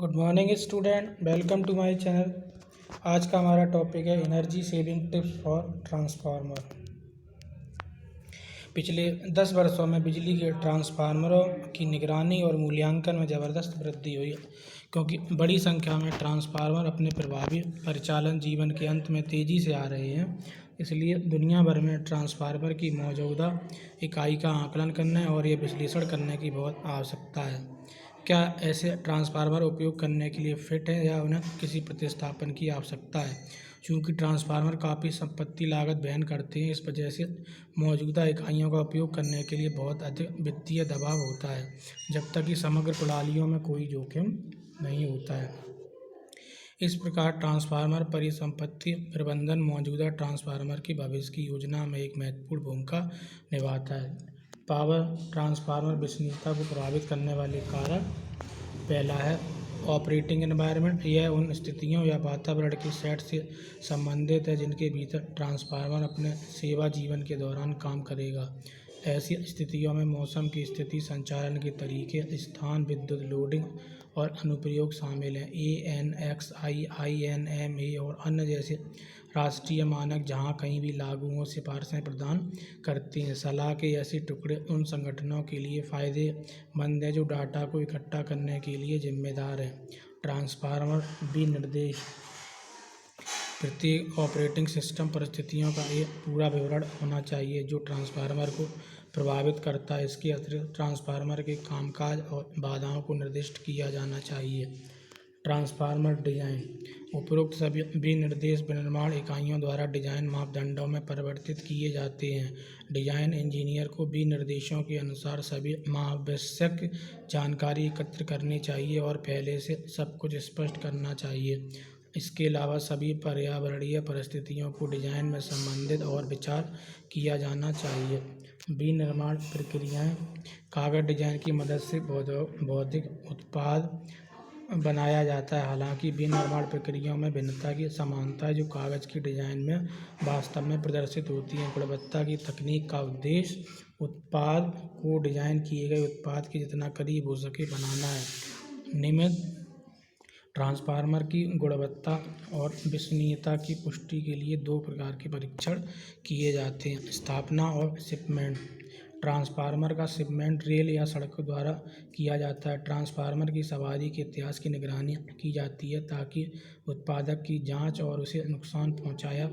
Good morning student, welcome to my channel. आज का हमारा टॉपिक है energy saving tips for transformer. पिछले 10 वर्षों में बिजली के ट्रांसफार्मरों की निगरानी और मूल्यांकन में ज़बरदस्त वृद्धि हुई, क्योंकि बड़ी संख्या में ट्रांसफार्मर अपने प्रभावी परिचालन जीवन के अंत में तेज़ी से आ रहे हैं। इसलिए दुनिया भर में ट्रांसफार्मर की मौजूदा इकाई का आकलन करने और ये विश्लेषण करने की बहुत आवश्यकता है। क्या ऐसे ट्रांसफार्मर उपयोग करने के लिए फिट है या उन्हें किसी प्रतिस्थापन की आवश्यकता है? चूँकि ट्रांसफार्मर काफ़ी संपत्ति लागत वहन करते हैं, इस वजह से मौजूदा इकाइयों का उपयोग करने के लिए बहुत अधिक वित्तीय दबाव होता है, जब तक कि समग्र प्रणालियों में कोई जोखिम नहीं होता है। इस प्रकार ट्रांसफार्मर परिसंपत्ति प्रबंधन मौजूदा ट्रांसफार्मर की भविष्य की योजना में एक महत्वपूर्ण भूमिका निभाता है। पावर ट्रांसफार्मर विश्वसनीयता को प्रभावित करने वाले कारक। पहला है ऑपरेटिंग एनवायरनमेंट। यह उन स्थितियों या वातावरण के सेट से संबंधित है जिनके भीतर ट्रांसफार्मर अपने सेवा जीवन के दौरान काम करेगा। ऐसी स्थितियों में मौसम की स्थिति, संचालन के तरीके, स्थान, विद्युत लोडिंग और अनुप्रयोग शामिल हैं। ANXI, INMA और अन्य जैसे राष्ट्रीय मानक जहां कहीं भी लागू हो सिफारिशें प्रदान करते हैं। सलाह के ऐसे टुकड़े उन संगठनों के लिए फ़ायदेमंद हैं जो डाटा को इकट्ठा करने के लिए जिम्मेदार हैं। ट्रांसफार्मर विनिर्देश। प्रत्येक ऑपरेटिंग सिस्टम परिस्थितियों का एक पूरा विवरण होना चाहिए जो ट्रांसफार्मर को प्रभावित करता है। इसके अतिरिक्त ट्रांसफार्मर के कामकाज और बाधाओं को निर्दिष्ट किया जाना चाहिए। Transformer design. उपरोक्त सभी विनिर्देश विनिर्माण इकाइयों द्वारा डिजाइन मापदंडों में परिवर्तित किए जाते हैं। डिजाइन इंजीनियर को विनिर्देशों के अनुसार सभी आवश्यक जानकारी एकत्र करनी चाहिए और पहले से सब कुछ स्पष्ट करना चाहिए। इसके अलावा सभी पर्यावरणीय परिस्थितियों को डिजाइन में संबंधित और विचार किया जाना चाहिए। विनिर्माण प्रक्रियाएं। कागज डिजाइन की मदद से भौतिक उत्पाद बनाया जाता है। हालांकि विनिर्माण प्रक्रियाओं में भिन्नता की समानता है जो कागज की डिजाइन में वास्तव में प्रदर्शित होती है। गुणवत्ता की तकनीक का उद्देश्य उत्पाद को डिजाइन किए गए उत्पाद के जितना करीब हो सके बनाना है। नियमित ट्रांसफार्मर की गुणवत्ता और विश्वसनीयता की पुष्टि के लिए 2 प्रकार के परीक्षण किए जाते हैं, स्थापना और शिपमेंट। ट्रांसफार्मर का शिपमेंट रेल या सड़कों द्वारा किया जाता है। ट्रांसफार्मर की सवारी के इतिहास की निगरानी की जाती है ताकि उत्पादक की जांच और उसे नुकसान पहुंचाया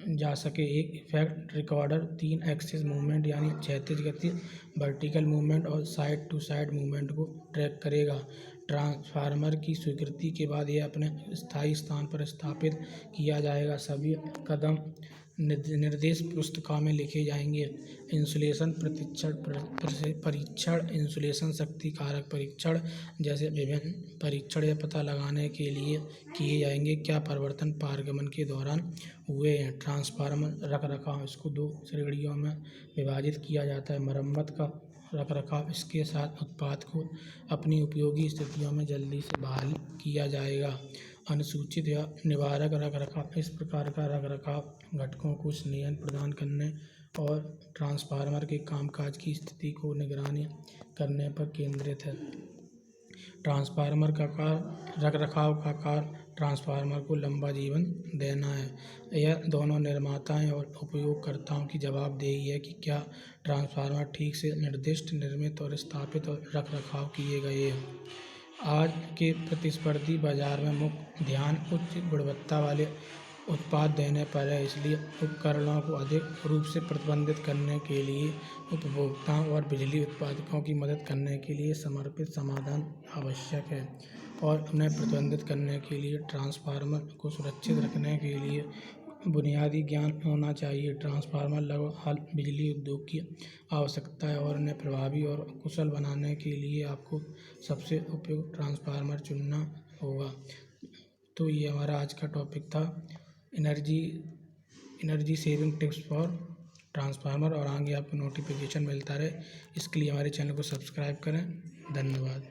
जा सके। एक इफेक्ट रिकॉर्डर 3 एक्सिस मूवमेंट यानी क्षैतिज गति, वर्टिकल मूवमेंट और साइड टू साइड मूवमेंट को ट्रैक करेगा। ट्रांसफार्मर की स्वीकृति के बाद यह अपने स्थायी स्थान पर स्थापित किया जाएगा। सभी कदम निर्देश पुस्तिका में लिखे जाएंगे। इंसुलेशन परीक्षण, इंसुलेशन शक्ति कारक परीक्षण जैसे विभिन्न परीक्षण यह पता लगाने के लिए किए जाएंगे क्या परिवर्तन पारगमन के दौरान हुए हैं। ट्रांसफार्मर रखरखाव। इसको 2 श्रेणियों में विभाजित किया जाता है। मरम्मत का रखरखाव। इसके साथ उत्पाद को अपनी उपयोगी स्थितियों में जल्दी से बहाल किया जाएगा। अनुसूचित या निवारक रखरखाव। इस प्रकार का रखरखाव घटकों को संयंत्र प्रदान करने और ट्रांसफार्मर के कामकाज की स्थिति को निगरानी करने पर केंद्रित है। ट्रांसफार्मर का कार्य रखरखाव का कार्य ट्रांसफार्मर को लंबा जीवन देना है। यह दोनों निर्माताओं और उपयोगकर्ताओं की जवाबदेही है कि क्या ट्रांसफार्मर ठीक से निर्दिष्ट, निर्मित और स्थापित और रखरखाव किए गए हैं। आज के प्रतिस्पर्धी बाजार में मुख्य ध्यान उच्च गुणवत्ता वाले उत्पाद देने पर है, इसलिए उपकरणों को अधिक रूप से प्रबंधित करने के लिए उपभोक्ताओं और बिजली उत्पादकों की मदद करने के लिए समर्पित समाधान आवश्यक है और उन्हें प्रबंधित करने के लिए ट्रांसफार्मर को सुरक्षित रखने के लिए बुनियादी ज्ञान होना चाहिए। ट्रांसफार्मर लगभग बिजली उद्योग की आवश्यकता है और उन्हें प्रभावी और कुशल बनाने के लिए आपको सबसे उपयुक्त ट्रांसफार्मर चुनना होगा। तो ये हमारा आज का टॉपिक था energy saving tips for transformer, और आगे आपको नोटिफिकेशन मिलता रहे इसके लिए हमारे चैनल को सब्सक्राइब करें। धन्यवाद।